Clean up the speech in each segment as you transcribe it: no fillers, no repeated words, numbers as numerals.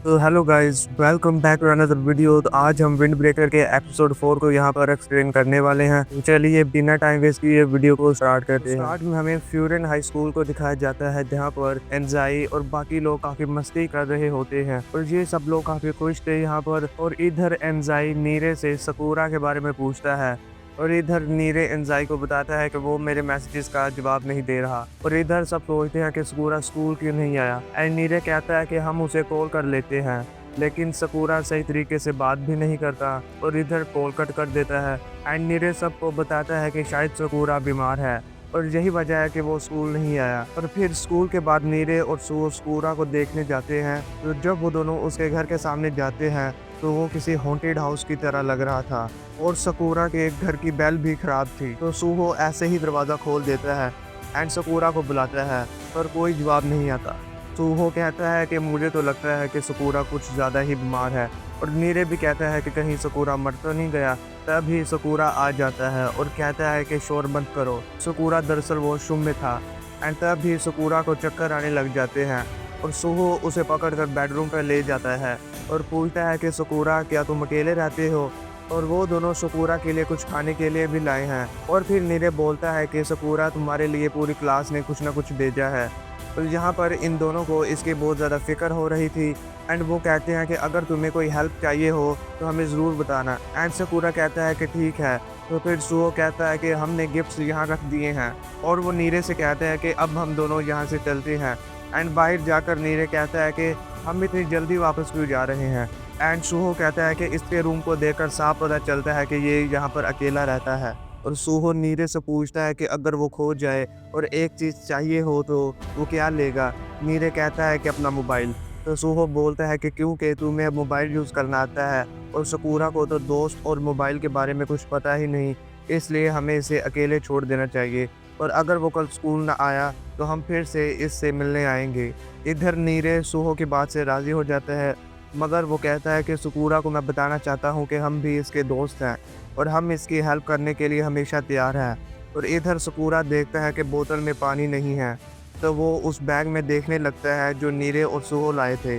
तो hello guys, welcome back to another video. तो आज हम विंड ब्रेकर के एपिसोड 4 को यहाँ पर एक्सप्लेन करने वाले हैं। तो चलिए बिना टाइम वेस्ट किए वीडियो को स्टार्ट करते हैं। स्टार्ट में हमें फ्यूरन हाई स्कूल को दिखाया जाता है, जहाँ पर एनजाई और बाकी लोग काफी मस्ती कर रहे होते हैं और ये सब लोग काफी खुश थे यहाँ पर। और इधर एनजाई नीरे से सकूरा के बारे में पूछता है और इधर नीरे एनजाई को बताता है कि वो मेरे मैसेजेस का जवाब नहीं दे रहा। और इधर सब सोचते हैं कि सकूरा स्कूल क्यों नहीं आया। एंड नीरे कहता है कि हम उसे कॉल कर लेते हैं, लेकिन सकूरा सही तरीके से बात भी नहीं करता और इधर कॉल कट कर देता है। एंड नीरे सबको बताता है कि शायद सकूरा बीमार है और यही वजह है कि वो स्कूल नहीं आया। और फिर स्कूल के बाद नीरे और सकूरा को देखने जाते हैं। तो जब वो दोनों उसके घर के सामने जाते हैं तो वो किसी हॉन्टेड हाउस की तरह लग रहा था और सकूरा के घर की बेल भी खराब थी। तो सूहो ऐसे ही दरवाज़ा खोल देता है एंड सकूरा को बुलाता है पर कोई जवाब नहीं आता। सूहो कहता है कि मुझे तो लगता है कि सकूरा कुछ ज़्यादा ही बीमार है और नीरे भी कहता है कि कहीं सकूरा मर तो नहीं गया। तभी सकूरा आ जाता है और कहता है कि शोर बंद करो। सकूरा दरअसल वॉशरूम में था एंड तभी सकूरा को चक्कर आने लग जाते हैं और सूहो उसे पकड़कर बेडरूम पर ले जाता है और पूछता है कि सकूरा क्या तुम अकेले रहते हो। और वो दोनों सकूरा के लिए कुछ खाने के लिए भी लाए हैं। और फिर नीरे बोलता है कि सकूरा तुम्हारे लिए पूरी क्लास ने कुछ ना कुछ भेजा है। तो यहाँ पर इन दोनों को इसकी बहुत ज़्यादा फिक्र हो रही थी एंड वो कहते हैं कि अगर तुम्हें कोई हेल्प चाहिए हो तो हमें ज़रूर बताना। एंड सकूरा कहता है कि ठीक है। तो फिर सूहो कहता है कि हमने गिफ्ट्स यहाँ रख दिए हैं और वो नीरे से कहते हैं कि अब हम दोनों यहाँ से चलते हैं। एंड बाहर जाकर नीरे कहता है कि हम इतनी जल्दी वापस क्यों जा रहे हैं। एंड सूहो कहता है कि इसके रूम को देखकर साफ पता चलता है कि ये यहाँ पर अकेला रहता है। और सूहो नीरे से पूछता है कि अगर वो खो जाए और एक चीज़ चाहिए हो तो वो क्या लेगा। नीरे कहता है कि अपना मोबाइल। तो सूहो बोलता है कि क्योंकि तुम्हें मोबाइल यूज़ करना आता है और सकूरा को तो दोस्त और मोबाइल के बारे में कुछ पता ही नहीं, इसलिए हमें इसे अकेले छोड़ देना चाहिए और अगर वो कल स्कूल ना आया तो हम फिर से इससे मिलने आएंगे। इधर नीरे सूहो की बात से राज़ी हो जाता है, मगर वो कहता है कि सकूरा को मैं बताना चाहता हूँ कि हम भी इसके दोस्त हैं और हम इसकी हेल्प करने के लिए हमेशा तैयार हैं। और इधर सकूरा देखता है कि बोतल में पानी नहीं है, तो वो उस बैग में देखने लगता है जो नीरे और सूहो लाए थे।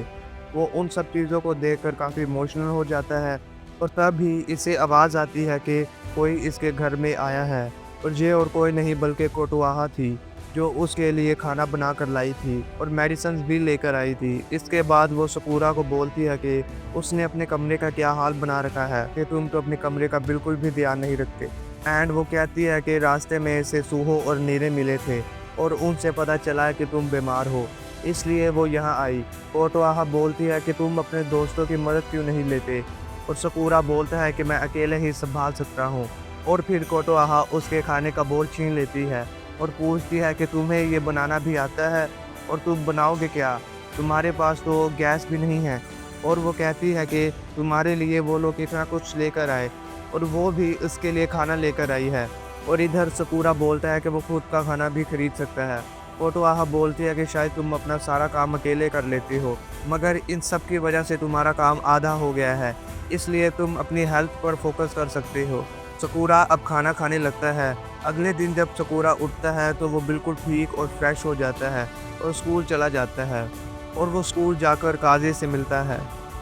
वो उन सब चीज़ों को देखकर काफ़ी इमोशनल हो जाता है और तभी इसे आवाज़ आती है कि कोई इसके घर में आया है। और ये और कोई नहीं बल्कि कोटवाहा थी, जो उसके लिए खाना बना कर लाई थी और मेडिसिन भी लेकर आई थी। इसके बाद वो सकूरा को बोलती है कि उसने अपने कमरे का क्या हाल बना रखा है कि तुम तो अपने कमरे का बिल्कुल भी ध्यान नहीं रखते। एंड वो कहती है कि रास्ते में से सूहो और नीरे मिले थे और उनसे पता चला कि तुम बीमार हो, इसलिए वो यहाँ आई। कोटवाहा बोलती है कि तुम अपने दोस्तों की मदद क्यों नहीं लेते और सकूरा बोलता है कि मैं अकेले ही संभाल सकता हूँ। और फिर कोटवाहा उसके खाने का बोल छीन लेती है और पूछती है कि तुम्हें ये बनाना भी आता है और तुम बनाओगे क्या, तुम्हारे पास तो गैस भी नहीं है। और वो कहती है कि तुम्हारे लिए वो लोग इतना कुछ लेकर आए और वो भी उसके लिए खाना लेकर आई है। और इधर सकूरा बोलता है कि वो खुद का खाना भी खरीद सकता है। कोटवाहा बोलती है कि शायद तुम अपना सारा काम अकेले कर लेती हो, मगर इन सब की वजह से तुम्हारा काम आधा हो गया है, इसलिए तुम अपनी हेल्थ पर फोकस कर सकते हो। सकूरा अब खाना खाने लगता है। अगले दिन जब सकूरा उठता है तो वो बिल्कुल ठीक और फ्रेश हो जाता है और स्कूल चला जाता है। और वो स्कूल जाकर काजी से मिलता है।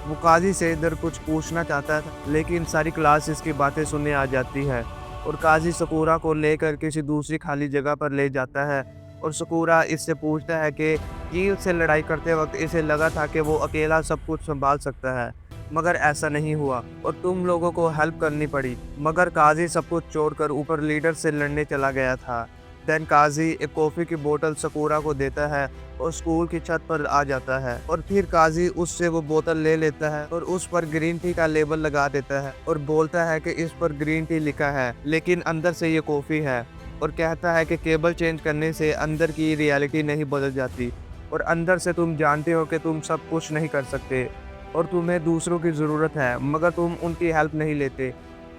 वो काजी से इधर कुछ पूछना चाहता था, लेकिन सारी क्लास इसकी बातें सुनने आ जाती है और काजी सकूरा को लेकर किसी दूसरी खाली जगह पर ले जाता है। और सकूरा इससे पूछता है कि कील से लड़ाई करते वक्त इसे लगा था कि वो अकेला सब कुछ संभाल सकता है, मगर ऐसा नहीं हुआ और तुम लोगों को हेल्प करनी पड़ी। मगर काजी सब कुछ छोड़कर ऊपर लीडर से लड़ने चला गया था। देन काजी एक कॉफ़ी की बोतल सकूरा को देता है और स्कूल की छत पर आ जाता है और फिर काजी उससे वो बोतल ले लेता है और उस पर ग्रीन टी का लेबल लगा देता है और बोलता है कि इस पर ग्रीन टी लिखा है लेकिन अंदर से ये कॉफ़ी है। और कहता है कि केबल चेंज करने से अंदर की रियलिटी नहीं बदल जाती और अंदर से तुम जानते हो कि तुम सब कुछ नहीं कर सकते और तुम्हें दूसरों की ज़रूरत है, मगर तुम उनकी हेल्प नहीं लेते।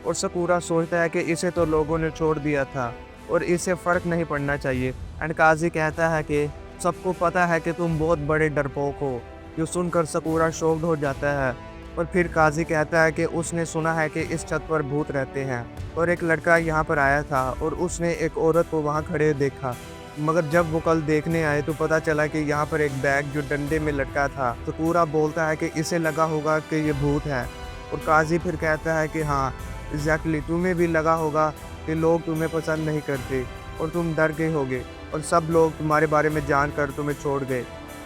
और सकूरा सोचता है कि इसे तो लोगों ने छोड़ दिया था और इसे फ़र्क नहीं पड़ना चाहिए। एंड काजी कहता है कि सबको पता है कि तुम बहुत बड़े डरपोक हो। जो सुनकर सकूरा शॉक्ड हो जाता है और फिर काजी कहता है कि उसने सुना है कि इस छत पर भूत रहते हैं और एक लड़का यहाँ पर आया था और उसने एक औरत को वहाँ खड़े देखा। मगर जब वो कल देखने आए तो पता चला कि यहाँ पर एक बैग जो डंडे में लटका था। सकूरा बोलता है कि इसे लगा होगा कि ये भूत है, और काजी फिर कहता है कि हाँ एग्जैक्टली, तुम्हें भी लगा होगा कि लोग तुम्हें पसंद नहीं करते और तुम डर गए होगे और सब लोग तुम्हारे बारे में जानकर तुम्हें छोड़ गए,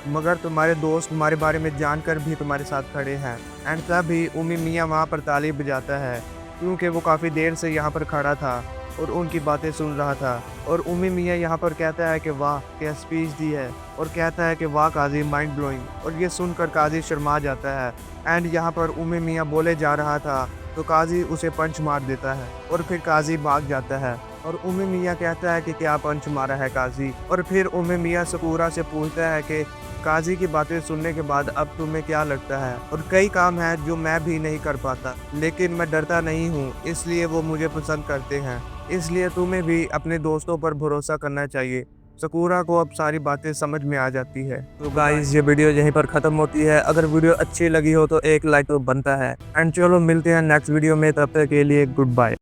मगर तुम्हारे दोस्त तुम्हारे बारे में जानकर भी तुम्हारे साथ खड़े हैं। एंड तभी उम्मी मियाँ वहाँ पर ताली बजाता है, क्योंकि वो काफ़ी देर से यहाँ पर खड़ा था और उनकी बातें सुन रहा था। और उम्मी मियाँ यहाँ पर कहता है कि वाह क्या स्पीच दी है, और कहता है कि वाह काजी माइंड ब्लोइंग। और ये सुनकर काजी शर्मा जाता है। एंड यहाँ पर उम्मी मियाँ बोले जा रहा था तो काजी उसे पंच मार देता है और फिर काजी भाग जाता है। और उम्मी मियाँ कहता है कि क्या पंच मारा है काजी। और फिर उम्मी मियाँ सकूरा से पूछता है कि काजी की बातें सुनने के बाद अब तुम्हें क्या लगता है। और कई काम हैं जो मैं भी नहीं कर पाता, लेकिन मैं डरता नहीं हूँ, इसलिए वो मुझे पसंद करते हैं। इसलिए तुम्हें भी अपने दोस्तों पर भरोसा करना चाहिए। सकूरा को अब सारी बातें समझ में आ जाती है। तो गाइस ये वीडियो यहीं पर खत्म होती है। अगर वीडियो अच्छी लगी हो तो एक लाइक तो बनता है। एंड चलो मिलते हैं नेक्स्ट वीडियो में, तब तक के लिए गुड बाय।